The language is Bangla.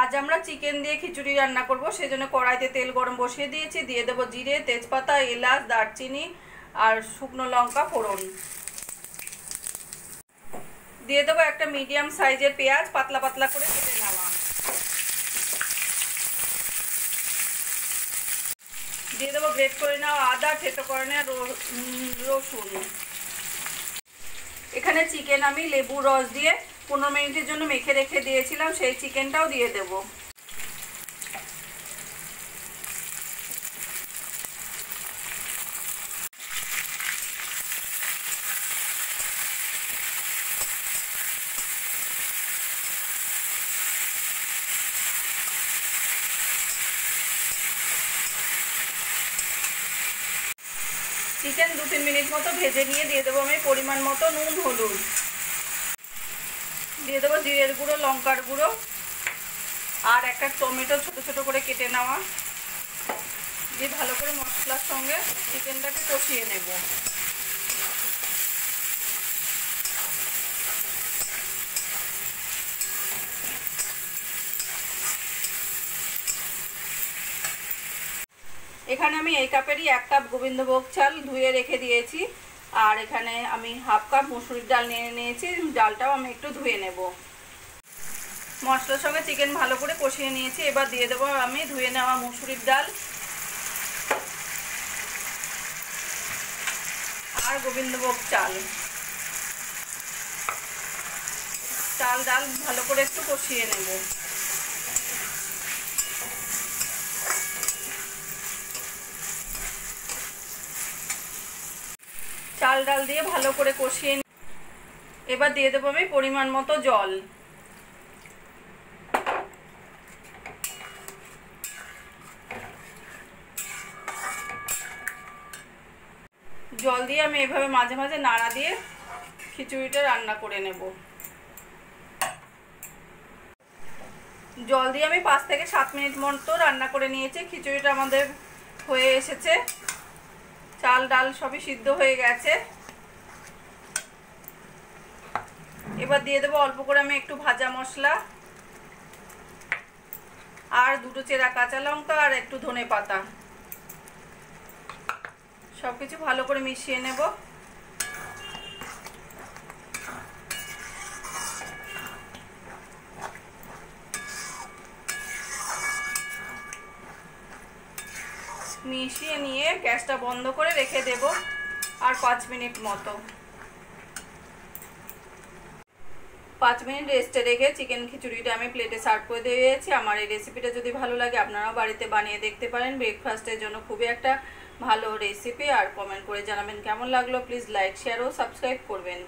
আজ আমরা চিকেন দিয়ে খিচুড়ি রান্না করব, সেজন্য কড়াইতে তেল গরম বসিয়ে দিয়েছি। দিয়ে দেব জিরে, তেজপাতা, এলাচ, দারচিনি আর শুকনো লঙ্কা ফোড়ন। দিয়ে দেবো একটা মিডিয়াম সাইজের পেঁয়াজ, পাতলা পাতলা করে কেটে নেওয়া। দিয়ে দেবো গ্রেট করে নেওয়া আদা, থেতো করে নেওয়া রসুন। এখানে চিকেন আমি লেবু রস দিয়ে 15 মিনিটের জন্য মেখে রেখে দিয়েছিলাম, সেই চিকেনটাও দিয়ে দেবো। চিকেন 2-3 মিনিট মতো ভেজে নিয়ে দিয়ে দেবো আমি পরিমাণ মতো নুন, হলুদ। দিয়ে দেবো জিরের গুঁড়ো, লঙ্কার গুঁড়ো আর একটা টমেটো ছোট ছোট করে কেটে নেওয়া। দিয়ে ভালো করে মশলার সঙ্গে চিকেনটাকে কষিয়ে নেব। এখানে আমি এই কাপেরই 1 কাপ গোবিন্দভোগ চাল ধুয়ে রেখে দিয়েছি, আর এখানে আমি হাফ কাপ মুসুরির ডাল নিয়ে নিয়েছি। ডালটাও আমি একটু ধুয়ে নেব। মশলার সঙ্গে চিকেন ভালো করে কষিয়ে নিয়েছি। এবার দিয়ে দেবো আমি ধুয়ে নেওয়া মুসুরির ডাল আর গোবিন্দভোগ চাল। ডাল ভালো করে একটু কষিয়ে নেব। ডাল দিয়ে ভালো করে কষিয়ে এবার দিয়ে দেবো আমি পরিমাণ মতো জল। জল দিয়ে আমি এভাবে মাঝে মাঝে নাড়া দিয়ে খিচুড়িটা রান্না করে নেব। জল দিয়ে আমি 5 থেকে 7 মিনিট মতো রান্না করে নিয়েছি। খিচুড়িটা আমাদের হয়ে এসেছে, চাল ডাল সবই সিদ্ধ হয়ে গেছে। এবার দিয়ে দেবো অল্প করে আমি একটু ভাজা মশলা আর 2 চেরা কাঁচা লঙ্কা আর একটু ধনে পাতা। সবকিছু ভালো করে মিশিয়ে নেব। মিশিয়ে নিয়ে গ্যাসটা বন্ধ করে রেখে দেব আর 5 মিনিট মতো। 5 মিনিট রেস্টে রেখে চিকেন খিচুড়িটা আমি প্লেটে সার্ভ করে দিয়েছি। আমার এই রেসিপিটা যদি ভালো লাগে আপনারাও বাড়িতে বানিয়ে দেখতে পারেন। ব্রেকফাস্টের জন্য খুবই একটা ভালো রেসিপি। আর কমেন্ট করে জানাবেন কেমন লাগলো। প্লিজ লাইক, শেয়ার ও সাবস্ক্রাইব করবেন।